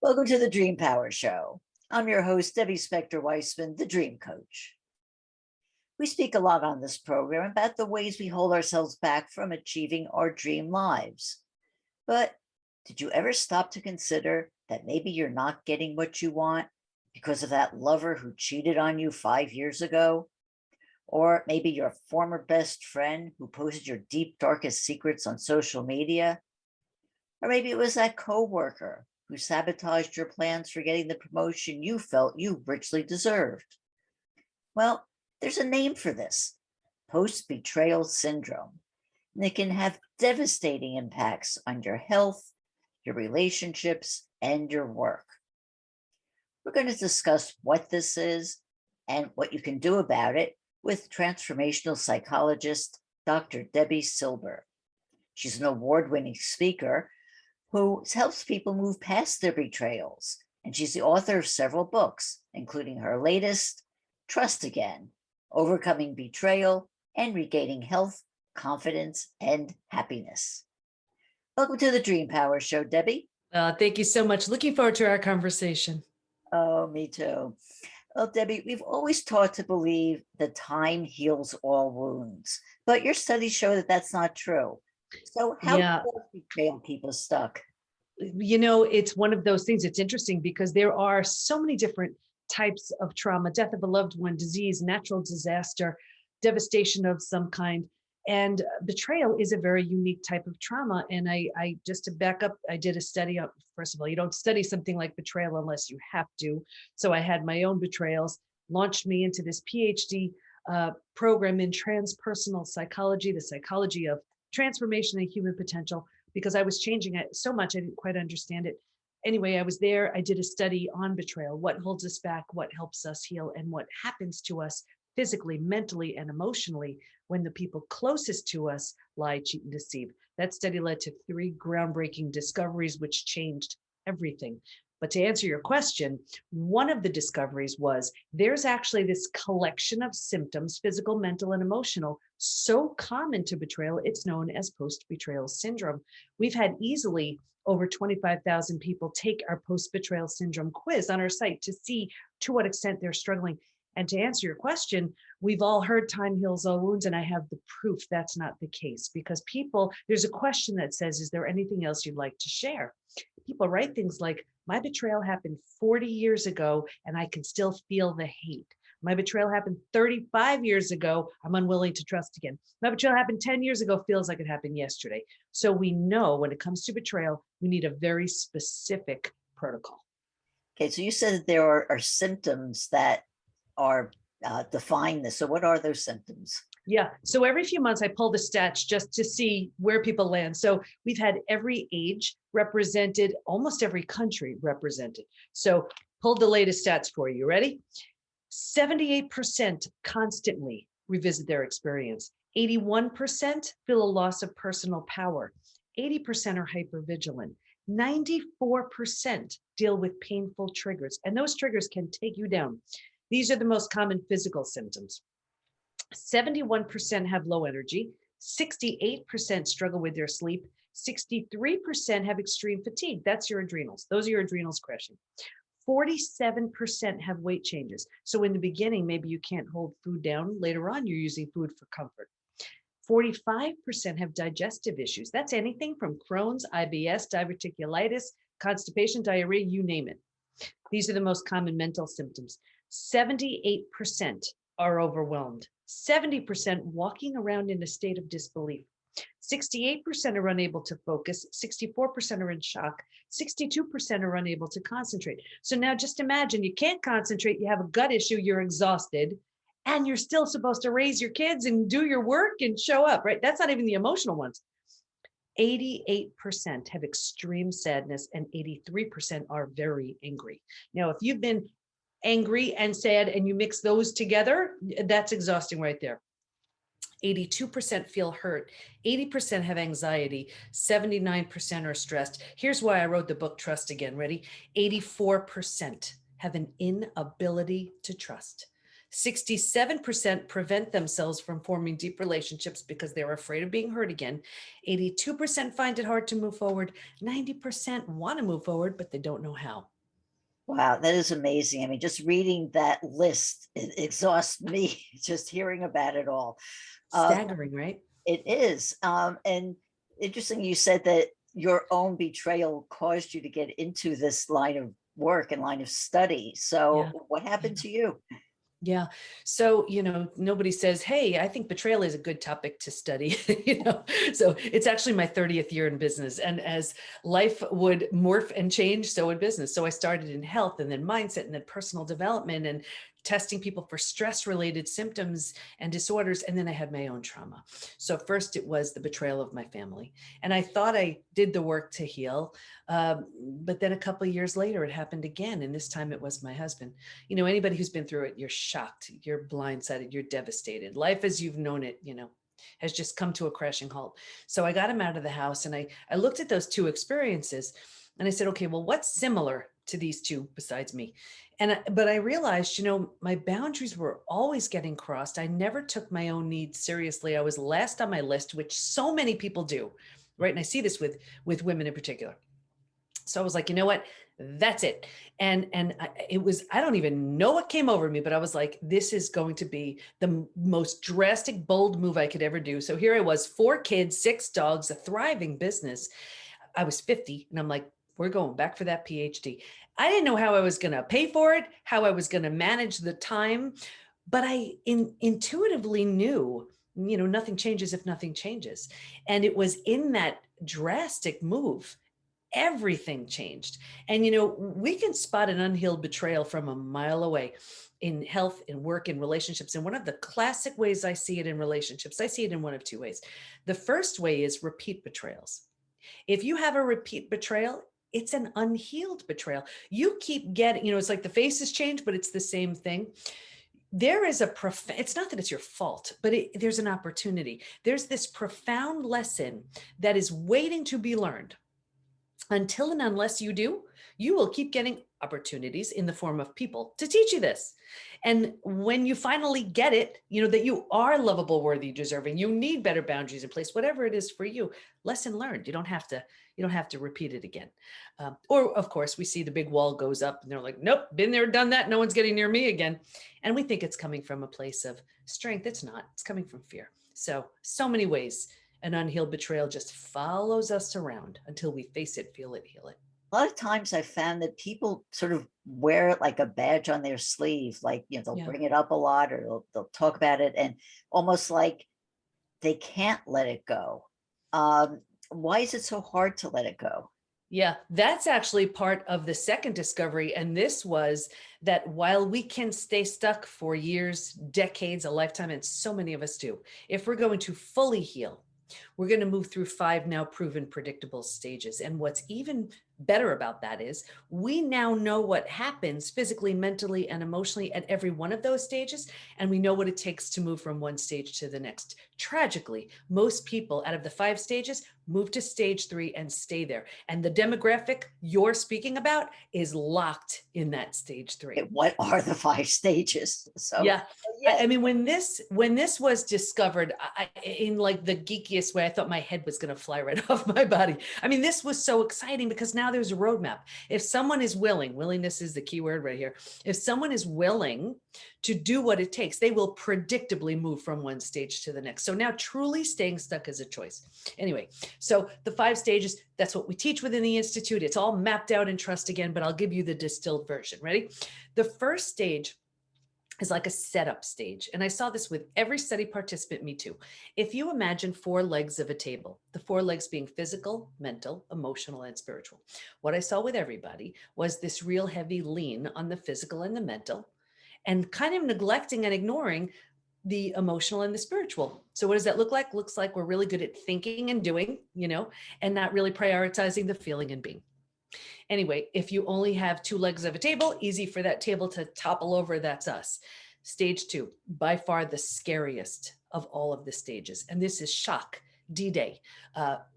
Welcome to the Dream Power Show. I'm your host, Debbie Spector Weissman, the Dream Coach. We speak a lot on this program about the ways we hold ourselves back from achieving our dream lives. But did you ever stop to consider that maybe you're not getting what you want because of that lover who cheated on you 5 years ago? Or maybe your former best friend who posted your deep, darkest secrets on social media? Or maybe it was that coworker who sabotaged your plans for getting the promotion you felt you richly deserved. Well, there's a name for this: post betrayal syndrome. And it can have devastating impacts on your health, your relationships, and your work. We're going to discuss what this is and what you can do about it with transformational psychologist Dr. Debi Silber. She's an award-winning speaker who helps people move past their betrayals, and she's the author of several books, including her latest, Trust Again: Overcoming Betrayal and Regaining Health, Confidence, and Happiness. Welcome to the Dream Power Show, Debbie. Thank you so much. Looking forward to our conversation. Oh, me too. Well, Debbie, we've always taught to believe that time heals all wounds, but your studies show that that's not true. So how does betrayal keep us stuck? It's one of those things. It's interesting because there are so many different types of trauma: death of a loved one, disease, natural disaster, devastation of some kind. And betrayal is a very unique type of trauma. And I just to back up, I did a study on, first of all, you don't study something like betrayal unless you have to. So I had my own betrayals, launched me into this PhD program in transpersonal psychology, the psychology of transformation and human potential, because I was changing it so much I didn't quite understand it. Anyway, I was there. I did a study on betrayal: what holds us back, what helps us heal, and what happens to us physically, mentally, and emotionally when the people closest to us lie, cheat, and deceive. That study led to 3 groundbreaking discoveries, which changed everything. But to answer your question, one of the discoveries was there's actually this collection of symptoms, physical, mental, and emotional, so common to betrayal, it's known as post-betrayal syndrome. We've had easily over 25,000 people take our post-betrayal syndrome quiz on our site to see to what extent they're struggling. And to answer your question, we've all heard time heals all wounds, and I have the proof that's not the case, because there's a question that says, is there anything else you'd like to share? People write things like, my betrayal happened 40 years ago, and I can still feel the hate. My betrayal happened 35 years ago. I'm unwilling to trust again. My betrayal happened 10 years ago. Feels like it happened yesterday. So we know when it comes to betrayal, we need a very specific protocol. Okay, so you said that there are symptoms that are define this. So what are those symptoms? Yeah. So every few months I pull the stats just to see where people land. So we've had every age represented, almost every country represented. So pulled the latest stats for you. Ready? 78% constantly revisit their experience. 81% feel a loss of personal power. 80% are hypervigilant. 94% deal with painful triggers, and those triggers can take you down. These are the most common physical symptoms. 71% have low energy. 68% struggle with their sleep. 63% have extreme fatigue. That's your adrenals. Those are your adrenals crashing. 47% have weight changes. So in the beginning, maybe you can't hold food down. Later on, you're using food for comfort. 45% have digestive issues. That's anything from Crohn's, IBS, diverticulitis, constipation, diarrhea, you name it. These are the most common mental symptoms. 78% are overwhelmed. 70% walking around in a state of disbelief. 68% are unable to focus. 64% are in shock. 62% are unable to concentrate. So now just imagine you can't concentrate, you have a gut issue, you're exhausted, and you're still supposed to raise your kids and do your work and show up, right? That's not even the emotional ones. 88% have extreme sadness, and 83% are very angry. Now, if you've been angry and sad and you mix those together, that's exhausting right there. 82% feel hurt, 80% have anxiety, 79% are stressed. Here's why I wrote the book Trust Again. Ready? 84% have an inability to trust. 67% prevent themselves from forming deep relationships because they're afraid of being hurt again. 82% find it hard to move forward. 90% want to move forward, but they don't know how. Wow, that is amazing. I mean, just reading that list, it exhausts me just hearing about it all. Um, Staggering, right? it is. And interesting, you said that your own betrayal caused you to get into this line of work and line of study. Yeah. So, what Yeah. happened to you? Yeah. So, nobody says, hey, I think betrayal is a good topic to study, So it's actually my 30th year in business. And as life would morph and change, so would business. So I started in health and then mindset and then personal development and testing people for stress related symptoms and disorders. And then I had my own trauma. So first it was the betrayal of my family. And I thought I did the work to heal. But then a couple of years later, it happened again. And this time it was my husband. Anybody who's been through it, you're shocked, you're blindsided, you're devastated. Life as you've known it, has just come to a crashing halt. So I got him out of the house and I looked at those two experiences and I said, okay, well, what's similar to these two besides me? But I realized, my boundaries were always getting crossed. I never took my own needs seriously. I was last on my list, which so many people do, right? And I see this with women in particular. So I was like, you know what? That's it. It was, I don't even know what came over me, but I was like, this is going to be the most drastic, bold move I could ever do. So here I was, 4 kids, 6 dogs, a thriving business. I was 50 and I'm like, we're going back for that PhD. I didn't know how I was going to pay for it, how I was going to manage the time, but I intuitively knew, nothing changes if nothing changes. And it was in that drastic move everything changed. And, we can spot an unhealed betrayal from a mile away in health, in work, in relationships. And one of the classic ways I see it in relationships, I see it in one of 2 ways. The first way is repeat betrayals. If you have a repeat betrayal, it's an unhealed betrayal. You keep getting, it's like the faces change, but it's the same thing. There is it's not that it's your fault, but there's an opportunity. There's this profound lesson that is waiting to be learned. Until and unless you do, you will keep getting opportunities in the form of people to teach you this. And when you finally get it, that you are lovable, worthy, deserving, you need better boundaries in place, whatever it is for you, lesson learned. You don't have to repeat it again. Or of course we see the big wall goes up and they're like, nope, been there, done that. No one's getting near me again. And we think it's coming from a place of strength. It's not, it's coming from fear. So many ways an unhealed betrayal just follows us around until we face it, feel it, heal it. A lot of times I found that people sort of wear it like a badge on their sleeve, like, they'll Yeah. bring it up a lot or they'll talk about it and almost like they can't let it go. Why is it so hard to let it go? Yeah, that's actually part of the second discovery. And this was that while we can stay stuck for years, decades, a lifetime, and so many of us do, if we're going to fully heal, we're going to move through 5 now proven predictable stages. And what's even better about that is we now know what happens physically, mentally, and emotionally at every one of those stages. And we know what it takes to move from one stage to the next. Tragically, most people out of the 5 stages move to stage 3 and stay there. And the demographic you're speaking about is locked in that stage 3. What are the 5 stages? So Yeah. yeah, I mean, when this was discovered, in like the geekiest way, I thought my head was going to fly right off my body. I mean, this was so exciting because now there's a roadmap. If someone is willing, willingness is the key word right here. If someone is willing to do what it takes, they will predictably move from one stage to the next. So now truly staying stuck is a choice. Anyway, so the 5 stages, that's what we teach within the Institute. It's all mapped out in Trust again, but I'll give you the distilled version. Ready? The first stage is like a setup stage. And I saw this with every study participant, me too. If you imagine 4 legs of a table, the 4 legs being physical, mental, emotional, and spiritual. What I saw with everybody was this real heavy lean on the physical and the mental, and kind of neglecting and ignoring the emotional and the spiritual. So what does that look like? Looks like we're really good at thinking and doing, and not really prioritizing the feeling and being. Anyway, if you only have 2 legs of a table, easy for that table to topple over, that's us. Stage 2, by far the scariest of all of the stages. And this is shock, D-Day,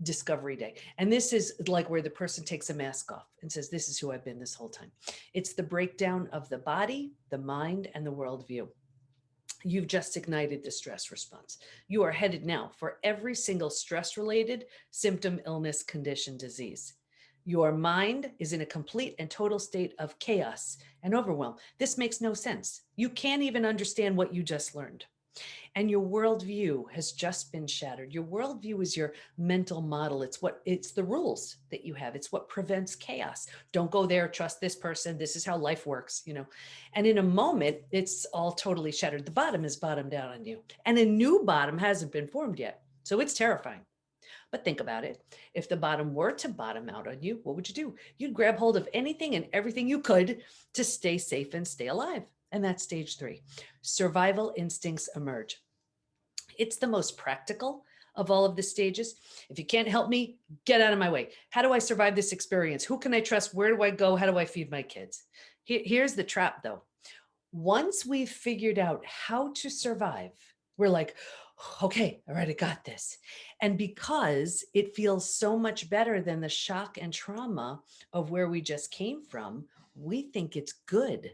discovery day. And this is like where the person takes a mask off and says, this is who I've been this whole time. It's the breakdown of the body, the mind, and the worldview. You've just ignited the stress response. You are headed now for every single stress-related symptom, illness, condition, disease. Your mind is in a complete and total state of chaos and overwhelm. This makes no sense. You can't even understand what you just learned. And your worldview has just been shattered. Your worldview is your mental model. It's the rules that you have. It's what prevents chaos. Don't go there, trust this person. This is how life works. And in a moment, it's all totally shattered. The bottom is bottomed out on you. And a new bottom hasn't been formed yet. So it's terrifying. But think about it. If the bottom were to bottom out on you, what would you do? You'd grab hold of anything and everything you could to stay safe and stay alive. And that's stage 3. Survival instincts emerge. It's the most practical of all of the stages. If you can't help me, get out of my way. How do I survive this experience? Who can I trust? Where do I go? How do I feed my kids? Here's the trap though. Once we've figured out how to survive, we're like, okay, all right, I got this. And because it feels so much better than the shock and trauma of where we just came from, we think it's good.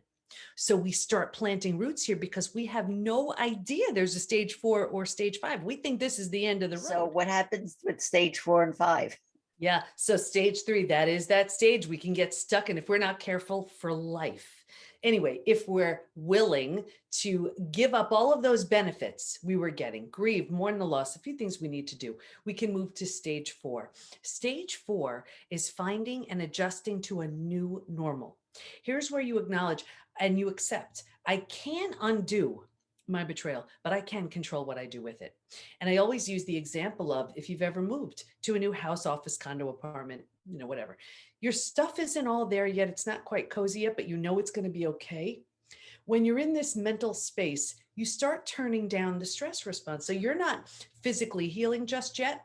So we start planting roots here because we have no idea there's a stage 4 or stage 5. We think this is the end of the road. So what happens with stage 4 and 5? Yeah. So stage 3, that is that stage we can get stuck in if we're not careful for life. Anyway, if we're willing to give up all of those benefits we were getting, grieve, mourn the loss, a few things we need to do, we can move to stage 4. Stage 4 is finding and adjusting to a new normal. Here's where you acknowledge and you accept, I can undo my betrayal, but I can control what I do with it. And I always use the example of if you've ever moved to a new house, office, condo, apartment, whatever, your stuff isn't all there yet. It's not quite cozy yet, but you know it's going to be okay. When you're in this mental space, you start turning down the stress response. So you're not physically healing just yet,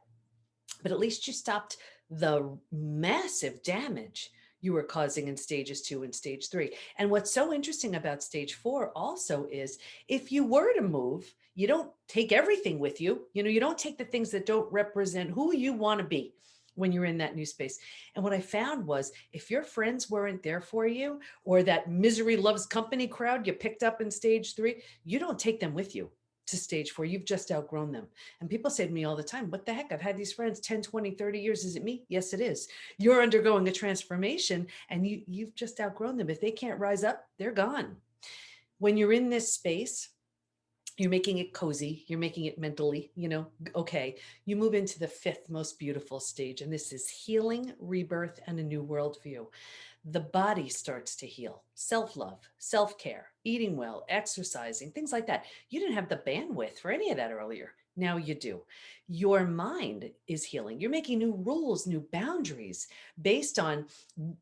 but at least you stopped the massive damage you were causing in stages 2 and stage 3. And what's so interesting about stage 4 also is if you were to move, you don't take everything with you. You don't take the things that don't represent who you want to be when you're in that new space. And what I found was if your friends weren't there for you, or that misery loves company crowd you picked up in stage 3, you don't take them with you to stage 4. You've just outgrown them. And people say to me all the time, what the heck? I've had these friends 10, 20, 30 years. Is it me? Yes, it is. You're undergoing a transformation and you've just outgrown them. If they can't rise up, they're gone. When you're in this space, you're making it cozy. You're making it mentally, okay. You move into the 5th most beautiful stage. And this is healing, rebirth, and a new worldview. The body starts to heal, self-love, self-care, eating well, exercising, things like that. You didn't have the bandwidth for any of that earlier. Now you do. Your mind is healing. You're making new rules, new boundaries based on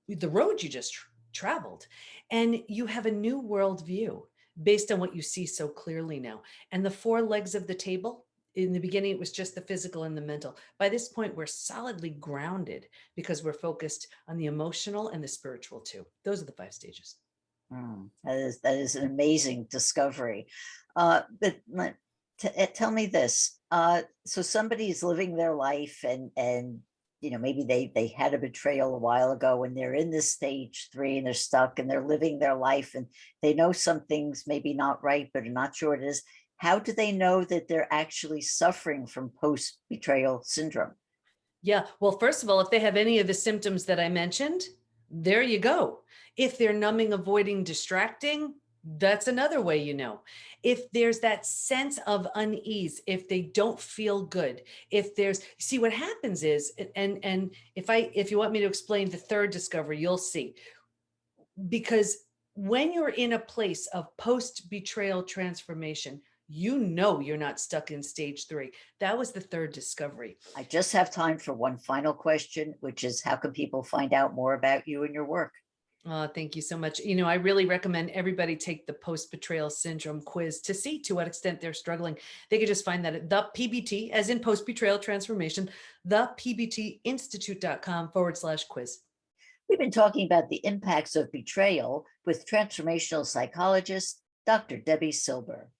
the road you just traveled. And you have a new worldview based on what you see so clearly now. And the 4 legs of the table, in the beginning, it was just the physical and the mental. By this point, we're solidly grounded because we're focused on the emotional and the spiritual too. Those are the 5 stages. That is an amazing discovery. But tell me this. So somebody is living their life and maybe they had a betrayal a while ago and they're in this stage 3 and they're stuck and they're living their life and they know something's maybe not right, but are not sure it is. How do they know that they're actually suffering from post-betrayal syndrome? Yeah, well, first of all, if they have any of the symptoms that I mentioned, there you go. If they're numbing, avoiding, distracting, that's another way you know. If there's that sense of unease, if they don't feel good, see what happens is, and if you want me to explain the 3rd discovery, you'll see. Because when you're in a place of post-betrayal transformation, you're not stuck in stage 3. That was the 3rd discovery. I just have time for one final question, which is how can people find out more about you and your work? Thank you so much. I really recommend everybody take the post-betrayal syndrome quiz to see to what extent they're struggling. They could just find that at the PBT, as in post-betrayal transformation, thepbtinstitute.com/quiz. We've been talking about the impacts of betrayal with transformational psychologist, Dr. Debi Silber.